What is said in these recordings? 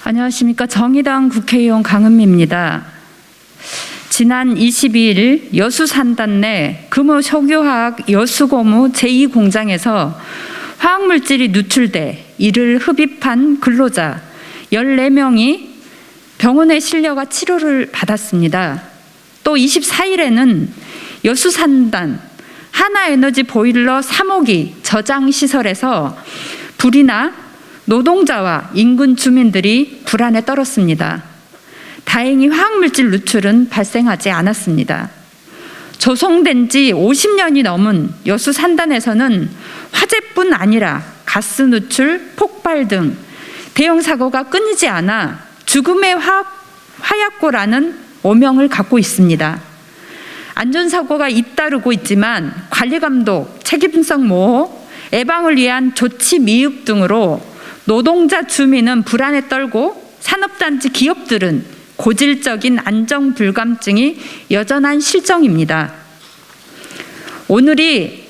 안녕하십니까. 정의당 국회의원 강은미입니다. 지난 22일 여수산단 내 금호석유화학 여수고무 제2공장에서 화학물질이 누출돼 이를 흡입한 근로자 14명이 병원에 실려가 치료를 받았습니다. 또 24일에는 여수산단 하나에너지 보일러 3호기 저장시설에서 불이 나 노동자와 인근 주민들이 불안에 떨었습니다. 다행히 화학물질 누출은 발생하지 않았습니다. 조성된 지 50년이 넘은 여수산단에서는 화재뿐 아니라 가스 누출, 폭발 등 대형 사고가 끊이지 않아 죽음의 화약고라는 오명을 갖고 있습니다. 안전사고가 잇따르고 있지만 관리감독, 책임성 모호, 예방을 위한 조치 미흡 등으로 노동자 주민은 불안에 떨고 산업단지 기업들은 고질적인 안정 불감증이 여전한 실정입니다. 오늘이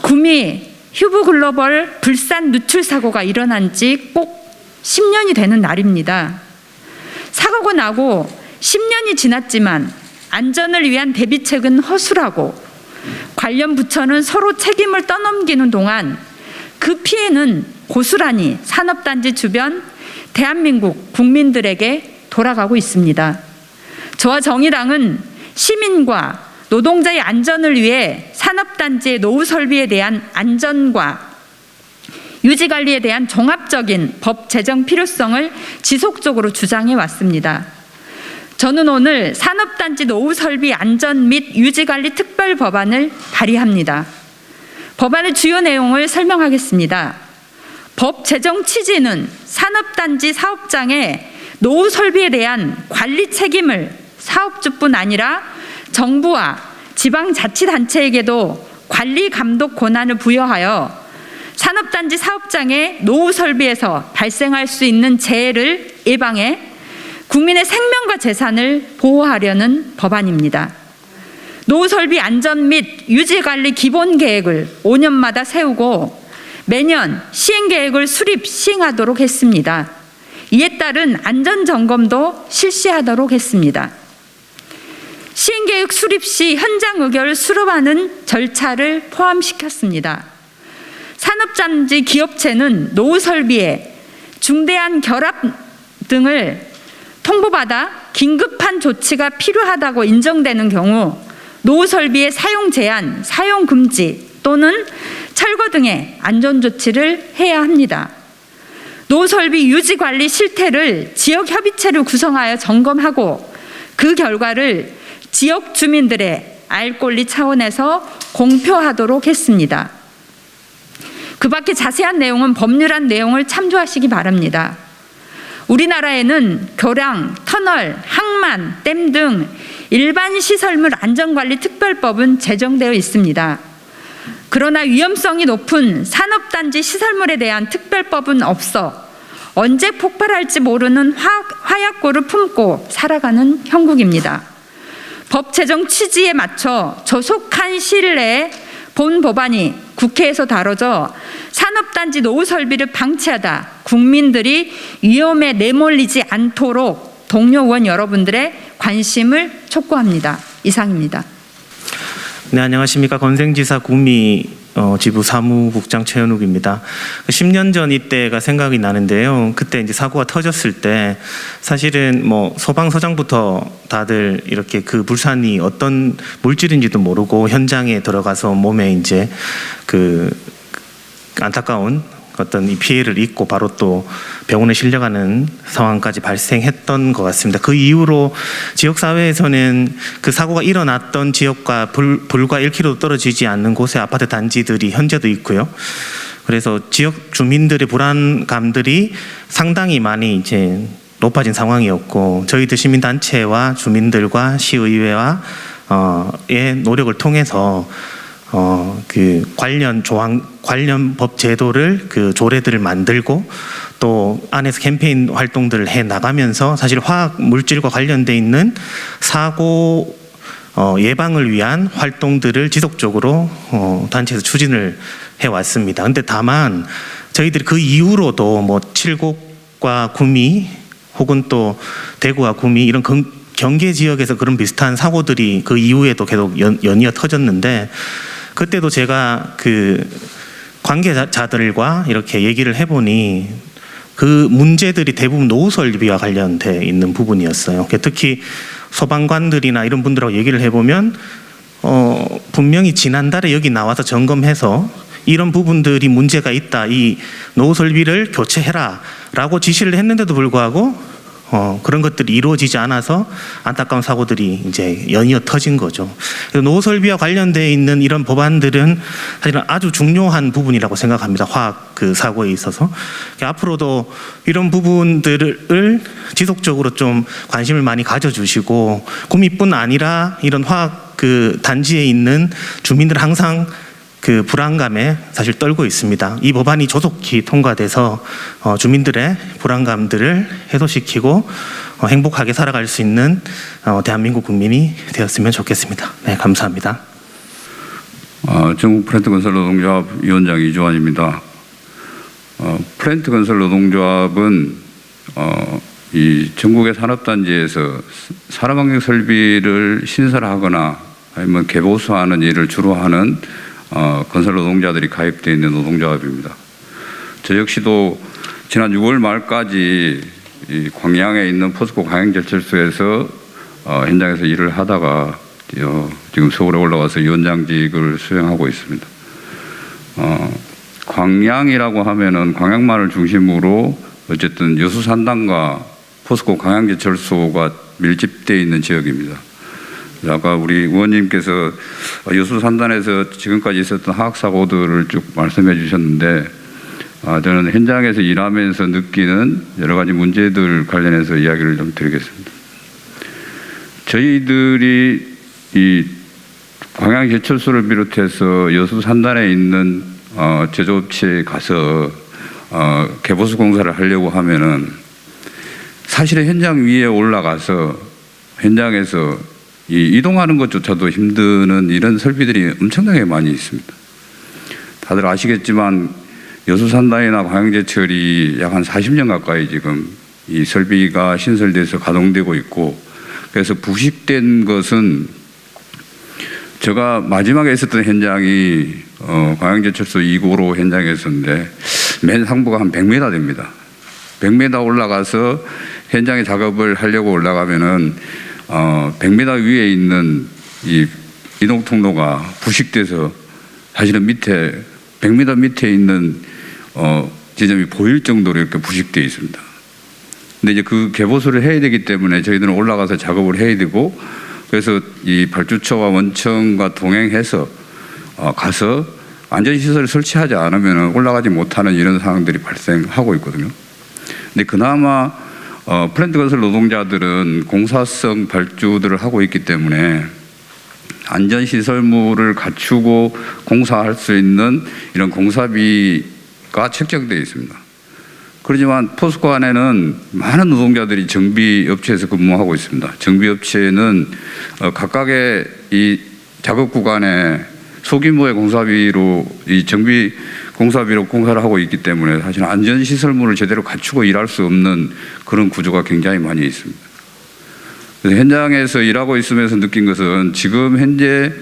구미 휴브글로벌 불산 누출 사고가 일어난 지 꼭 10년이 되는 날입니다. 사고가 나고 10년이 지났지만 안전을 위한 대비책은 허술하고 관련 부처는 서로 책임을 떠넘기는 동안 그 피해는 고스란히 산업단지 주변 대한민국 국민들에게 돌아가고 있습니다. 저와 정의당은 시민과 노동자의 안전을 위해 산업단지의 노후 설비에 대한 안전과 유지관리에 대한 종합적인 법 제정 필요성을 지속적으로 주장해 왔습니다. 저는 오늘 산업단지 노후 설비 안전 및 유지관리 특별법안을 발의합니다. 법안의 주요 내용을 설명하겠습니다. 법 제정 취지는 산업단지 사업장의 노후 설비에 대한 관리 책임을 사업주뿐 아니라 정부와 지방자치단체에게도 관리 감독 권한을 부여하여 산업단지 사업장의 노후 설비에서 발생할 수 있는 재해를 예방해 국민의 생명과 재산을 보호하려는 법안입니다. 노후 설비 안전 및 유지 관리 기본 계획을 5년마다 세우고 매년 시행 계획을 수립 시행하도록 했습니다. 이에 따른 안전 점검도 실시하도록 했습니다. 시행 계획 수립 시 현장 의견을 수렴하는 절차를 포함시켰습니다. 산업단지 기업체는 노후 설비에 중대한 결합 등을 통보받아 긴급한 조치가 필요하다고 인정되는 경우 노후 설비의 사용 제한, 사용 금지 또는 철거 등의 안전 조치를 해야 합니다. 노후 설비 유지 관리 실태를 지역 협의체를 구성하여 점검하고 그 결과를 지역 주민들의 알 권리 차원에서 공표하도록 했습니다. 그 밖에 자세한 내용은 법률안 내용을 참조하시기 바랍니다. 우리나라에는 교량, 터널, 항만, 댐 등 일반 시설물 안전관리 특별법은 제정되어 있습니다. 그러나 위험성이 높은 산업단지 시설물에 대한 특별법은 없어 언제 폭발할지 모르는 화약고를 품고 살아가는 형국입니다. 법 제정 취지에 맞춰 조속한 시일 내에 본 법안이 국회에서 다뤄져 산업단지 노후 설비를 방치하다 국민들이 위험에 내몰리지 않도록 동료 의원 여러분들의 관심을 촉구합니다. 이상입니다. 네, 안녕하십니까. 건생지사 구미 지부 사무국장 최현욱입니다. 10년 전 이때가 생각이 나는데요. 그때 이제 사고가 터졌을 때 사실은 뭐 소방서장부터 다들 이렇게 그 불산이 어떤 물질인지도 모르고 현장에 들어가서 몸에 이제 그 안타까운 어떤 이 피해를 입고 바로 또 병원에 실려가는 상황까지 발생했던 것 같습니다. 그 이후로 지역사회에서는 그 사고가 일어났던 지역과 불과 1km 떨어지지 않는 곳에 아파트 단지들이 현재도 있고요. 그래서 지역 주민들의 불안감들이 상당히 많이 이제 높아진 상황이었고 저희들 시민단체와 주민들과 시의회와 의 노력을 통해서 그 관련 법 제도를 그 조례들을 만들고 또 안에서 캠페인 활동들을 해 나가면서 사실 화학 물질과 관련돼 있는 사고 예방을 위한 활동들을 지속적으로 단체에서 추진을 해 왔습니다. 근데 다만 저희들이 그 이후로도 뭐 칠곡 서울과 구미 혹은 또 대구와 구미 이런 경계 지역에서 그런 비슷한 사고들이 그 이후에도 계속 연이어 터졌는데, 그때도 제가 그 관계자들과 이렇게 얘기를 해보니 그 문제들이 대부분 노후 설비와 관련돼 있는 부분이었어요. 특히 소방관들이나 이런 분들하고 얘기를 해보면 분명히 지난달에 여기 나와서 점검해서 이런 부분들이 문제가 있다, 이 노후 설비를 교체해라 라고 지시를 했는데도 불구하고 그런 것들이 이루어지지 않아서 안타까운 사고들이 이제 연이어 터진 거죠. 그래서 노후 설비와 관련되어 있는 이런 법안들은 사실은 아주 중요한 부분이라고 생각합니다. 화학 그 사고에 있어서. 앞으로도 이런 부분들을 지속적으로 좀 관심을 많이 가져주시고, 구미뿐 아니라 이런 화학 그 단지에 있는 주민들 항상 그 불안감에 사실 떨고 있습니다. 이 법안이 조속히 통과돼서 주민들의 불안감들을 해소시키고 행복하게 살아갈 수 있는 대한민국 국민이 되었으면 좋겠습니다. 네, 감사합니다. 전국 플랜트건설 노동조합 위원장 이주환입니다. 플랜트건설 노동조합은 이 전국의 산업단지에서 산업환경 설비를 신설하거나 아니면 개보수하는 일을 주로 하는 건설 노동자들이 가입되어 있는 노동조합입니다. 저 역시도 지난 6월 말까지 이 광양에 있는 포스코 광양제철소에서 현장에서 일을 하다가 지금 서울에 올라와서 위원장직을 수행하고 있습니다. 광양이라고 하면은 광양만을 중심으로 어쨌든 여수산단과 포스코 광양제철소가 밀집되어 있는 지역입니다. 아까 우리 의원님께서 여수산단에서 지금까지 있었던 화학사고들을 쭉 말씀해 주셨는데, 저는 현장에서 일하면서 느끼는 여러 가지 문제들 관련해서 이야기를 좀 드리겠습니다. 저희들이 이 광양제철소를 비롯해서 여수산단에 있는 제조업체에 가서 개보수 공사를 하려고 하면은 사실은 현장 위에 올라가서 현장에서 이동하는 것조차도 힘드는 이런 설비들이 엄청나게 많이 있습니다. 다들 아시겠지만 여수산단이나 광양제철이 약 한 40년 가까이 지금 이 설비가 신설돼서 가동되고 있고, 그래서 부식된 것은 제가 마지막에 있었던 현장이 광양제철소 2고로 현장이었는데 맨 상부가 한 100m 됩니다. 100m 올라가서 현장에 작업을 하려고 올라가면은 100m 위에 있는 이 이동 통로가 부식돼서 사실은 밑에 100m 밑에 있는 지점이 보일 정도로 이렇게 부식되어 있습니다. 근데 이제 그 개보수를 해야 되기 때문에 저희들은 올라가서 작업을 해야 되고, 그래서 이 발주처와 원청과 동행해서 가서 안전시설을 설치하지 않으면 올라가지 못하는 이런 상황들이 발생하고 있거든요. 근데 그나마 플랜트 건설 노동자들은 공사성 발주들을 하고 있기 때문에 안전시설물을 갖추고 공사할 수 있는 이런 공사비가 책정되어 있습니다. 그렇지만 포스코 안에는 많은 노동자들이 정비업체에서 근무하고 있습니다. 정비업체는 각각의 이 작업 구간에 소규모의 공사비로 이 정비 공사비로 공사를 하고 있기 때문에 사실 안전시설물을 제대로 갖추고 일할 수 없는 그런 구조가 굉장히 많이 있습니다. 그래서 현장에서 일하고 있으면서 느낀 것은 지금 현재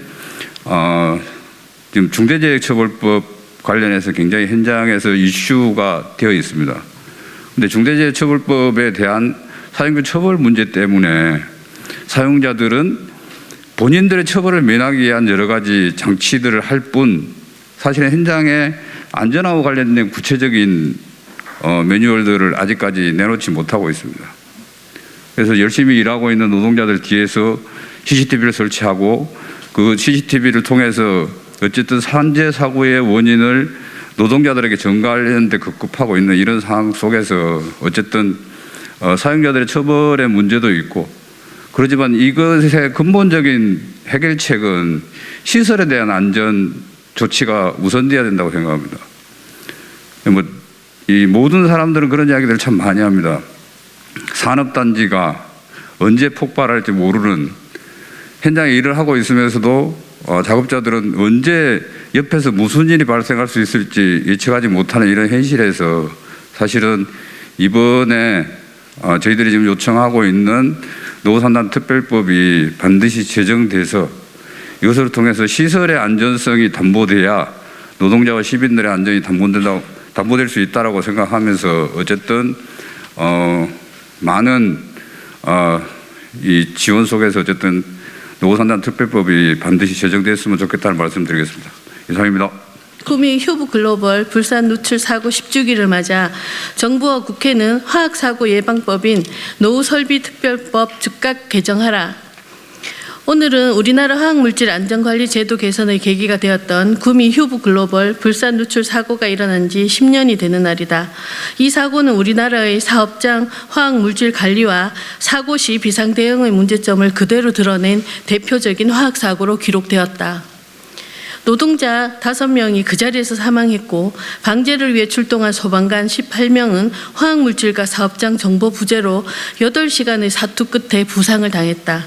지금 중대재해처벌법 관련해서 굉장히 현장에서 이슈가 되어 있습니다. 근데 중대재해처벌법에 대한 사용자 처벌 문제 때문에 사용자들은 본인들의 처벌을 면하기 위한 여러 가지 장치들을 할 뿐 사실은 현장에 안전하고 관련된 구체적인 매뉴얼들을 아직까지 내놓지 못하고 있습니다. 그래서 열심히 일하고 있는 노동자들 뒤에서 CCTV를 설치하고 그 CCTV를 통해서 어쨌든 산재 사고의 원인을 노동자들에게 전가하려는 데 급급하고 있는 이런 상황 속에서 어쨌든 사용자들의 처벌의 문제도 있고, 그렇지만 이것의 근본적인 해결책은 시설에 대한 안전 조치가 우선돼야 된다고 생각합니다. 이 모든 사람들은 그런 이야기들을 참 많이 합니다. 산업단지가 언제 폭발할지 모르는, 현장에 일을 하고 있으면서도 작업자들은 언제 옆에서 무슨 일이 발생할 수 있을지 예측하지 못하는 이런 현실에서 사실은 이번에 저희들이 지금 요청하고 있는 노후산단 특별법이 반드시 제정돼서 이것을 통해서 시설의 안전성이 담보돼야 노동자와 시민들의 안전이 담보될 수 있다라고 생각하면서 어쨌든 많은 이 지원 속에서 어쨌든 노후산단 특별법이 반드시 제정됐으면 좋겠다는 말씀드리겠습니다. 이상입니다. 구미 휴브글로벌 불산 누출 사고 10주기를 맞아 정부와 국회는 화학사고 예방법인 노후설비특별법 즉각 개정하라. 오늘은 우리나라 화학물질 안전관리 제도 개선의 계기가 되었던 구미 휴브글로벌 불산 누출 사고가 일어난 지 10년이 되는 날이다. 이 사고는 우리나라의 사업장 화학물질 관리와 사고 시 비상 대응의 문제점을 그대로 드러낸 대표적인 화학사고로 기록되었다. 노동자 5명이 그 자리에서 사망했고 방제를 위해 출동한 소방관 18명은 화학물질과 사업장 정보 부재로 8시간의 사투 끝에 부상을 당했다.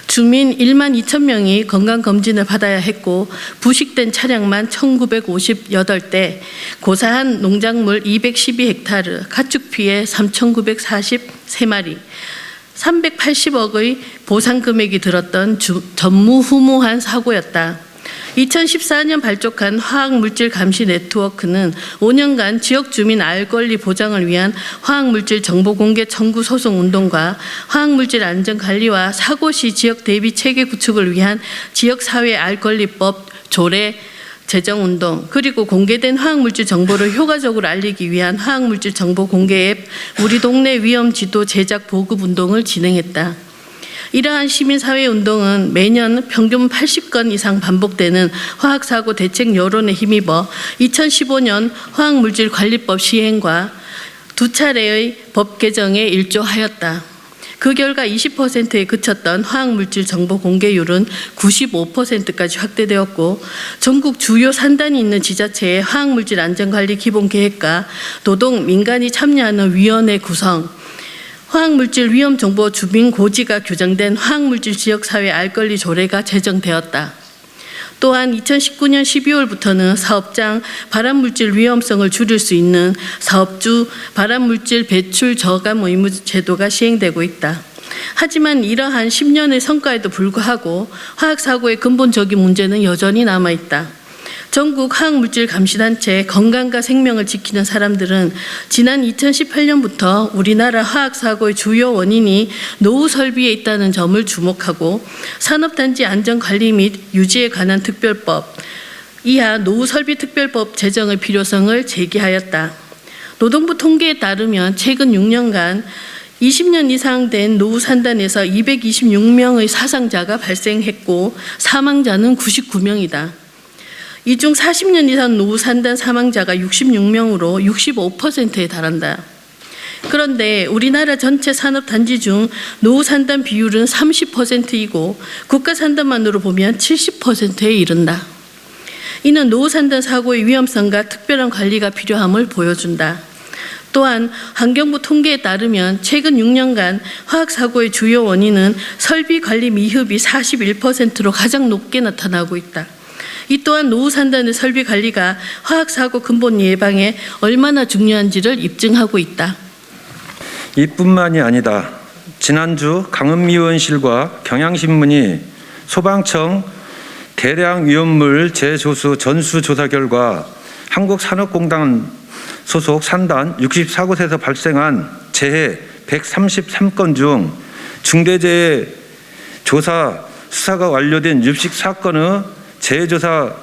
주민 1만 2천 명이 건강검진을 받아야 했고 부식된 차량만 1958대, 고사한 농작물 212헥타르, 가축 피해 3,943마리, 380억의 보상 금액이 들었던 전무후무한 사고였다. 2014년 발족한 화학물질 감시 네트워크는 5년간 지역 주민 알 권리 보장을 위한 화학물질 정보 공개 청구 소송 운동과 화학물질 안전 관리와 사고 시 지역 대비 체계 구축을 위한 지역사회 알 권리법 조례 제정 운동, 그리고 공개된 화학물질 정보를 효과적으로 알리기 위한 화학물질 정보 공개 앱 우리 동네 위험 지도 제작 보급 운동을 진행했다. 이러한 시민사회 운동은 매년 평균 80건 이상 반복되는 화학사고 대책 여론에 힘입어 2015년 화학물질관리법 시행과 2차례의 법 개정에 일조하였다. 그 결과 20%에 그쳤던 화학물질 정보 공개율은 95%까지 확대되었고 전국 주요 산단이 있는 지자체의 화학물질 안전관리 기본계획과 노동, 민간이 참여하는 위원회 구성, 화학물질 위험정보 주민고지가 규정된 화학물질 지역사회 알권리 조례가 제정되었다. 또한 2019년 12월부터는 사업장 발암물질 위험성을 줄일 수 있는 사업주 발암물질 배출 저감 의무 제도가 시행되고 있다. 하지만 이러한 10년의 성과에도 불구하고 화학사고의 근본적인 문제는 여전히 남아있다. 전국 화학물질 감시단체 건강과 생명을 지키는 사람들은 지난 2018년부터 우리나라 화학사고의 주요 원인이 노후 설비에 있다는 점을 주목하고 산업단지 안전관리 및 유지에 관한 특별법, 이하 노후설비특별법 제정의 필요성을 제기하였다. 노동부 통계에 따르면 최근 6년간 20년 이상 된 노후 산단에서 226명의 사상자가 발생했고 사망자는 99명이다. 이 중 40년 이상 노후 산단 사망자가 66명으로 65%에 달한다. 그런데 우리나라 전체 산업단지 중 노후 산단 비율은 30%이고 국가 산단만으로 보면 70%에 이른다. 이는 노후 산단 사고의 위험성과 특별한 관리가 필요함을 보여준다. 또한 환경부 통계에 따르면 최근 6년간 화학사고의 주요 원인은 설비관리 미흡이 41%로 가장 높게 나타나고 있다. 이 또한 노후 산단의 설비 관리가 화학사고 근본 예방에 얼마나 중요한지를 입증하고 있다. 이뿐만이 아니다. 지난주 강은미 의원실과 경향신문이 소방청 대량 위험물 재조수 전수조사 결과 한국산업공단 소속 산단 64곳에서 발생한 재해 133건 중 중대재해 조사 수사가 완료된 64건의 재해조사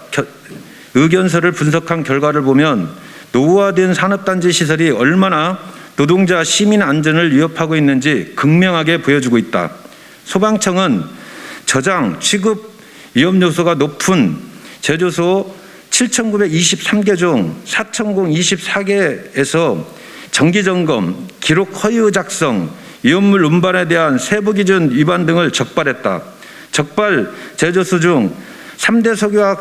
의견서를 분석한 결과를 보면 노후화된 산업단지 시설이 얼마나 노동자 시민 안전을 위협하고 있는지 극명하게 보여주고 있다. 소방청은 저장, 취급 위험 요소가 높은 제조소 7,923개 중 4,024개에서 정기점검, 기록 허위 작성, 위험물 운반에 대한 세부 기준 위반 등을 적발했다. 적발 제조소 중 3대 석유화학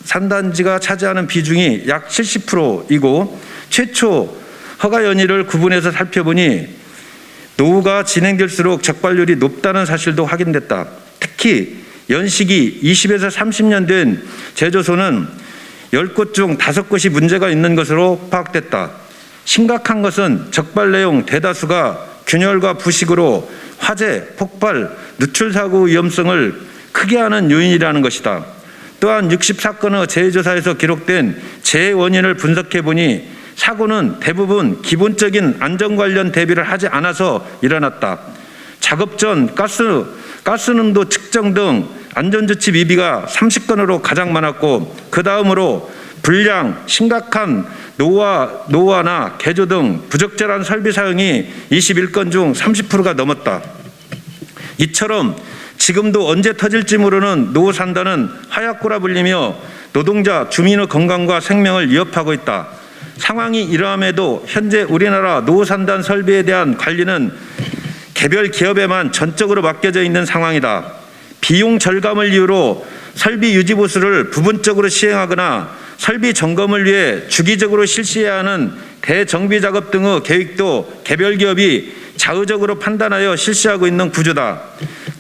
산단지가 차지하는 비중이 약 70%이고 최초 허가 연일을 구분해서 살펴보니 노후가 진행될수록 적발률이 높다는 사실도 확인됐다. 특히 연식이 20에서 30년 된 제조소는 10곳 중 5곳이 문제가 있는 것으로 파악됐다. 심각한 것은 적발 내용 대다수가 균열과 부식으로 화재, 폭발, 누출 사고 위험성을 크게 하는 요인이라는 것이다. 또한 60사건의 재해조사에서 기록된 재해 원인을 분석해 보니 사고는 대부분 기본적인 안전 관련 대비를 하지 않아서 일어났다. 작업 전 가스 농도 측정 등 안전조치 미비가 30건으로 가장 많았고, 그 다음으로 불량, 심각한 노후화나 개조 등 부적절한 설비 사용이 21건 중 30%가 넘었다. 이처럼 지금도 언제 터질지 모르는 노후 산단은 하얗고라 불리며 노동자, 주민의 건강과 생명을 위협하고 있다. 상황이 이러함에도 현재 우리나라 노후 산단 설비에 대한 관리는 개별 기업에만 전적으로 맡겨져 있는 상황이다. 비용 절감을 이유로 설비 유지 보수를 부분적으로 시행하거나 설비 점검을 위해 주기적으로 실시해야 하는 대정비 작업 등의 계획도 개별 기업이 자의적으로 판단하여 실시하고 있는 구조다.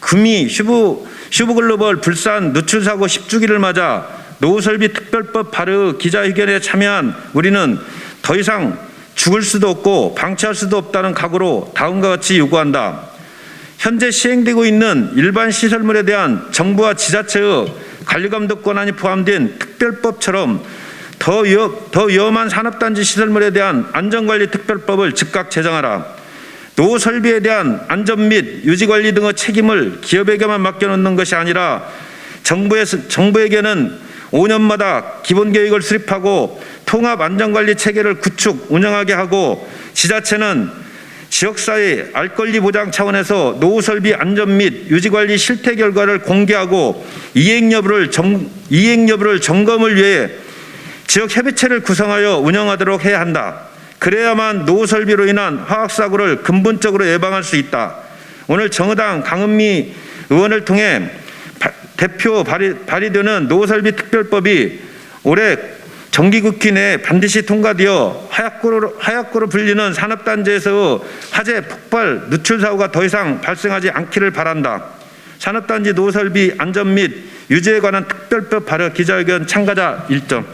구미 슈브글로벌 불산 누출 사고 10주기를 맞아 노후설비 특별법 발의 기자회견에 참여한 우리는 더 이상 죽을 수도 없고 방치할 수도 없다는 각오로 다음과 같이 요구한다. 현재 시행되고 있는 일반 시설물에 대한 정부와 지자체의 관리감독 권한이 포함된 특별법처럼 더 위험한 산업단지 시설물에 대한 안전관리 특별법을 즉각 제정하라. 노후 설비에 대한 안전 및 유지관리 등의 책임을 기업에게만 맡겨놓는 것이 아니라 정부에게는 5년마다 기본계획을 수립하고 통합 안전관리 체계를 구축, 운영하게 하고, 지자체는 지역사회 알권리 보장 차원에서 노후 설비 안전 및 유지관리 실태 결과를 공개하고 이행 여부를 점검을 위해 지역 협의체를 구성하여 운영하도록 해야 한다. 그래야만 노후 설비로 인한 화학사고를 근본적으로 예방할 수 있다. 오늘 정의당 강은미 의원을 통해 대표 발의되는 노후 설비 특별법이 올해 정기국회 내에 반드시 통과되어 하얗고로 불리는 산업단지에서 화재, 폭발, 누출 사고가 더 이상 발생하지 않기를 바란다. 산업단지 노후 설비 안전 및 유지에 관한 특별법 발의 기자회견 참가자 1점.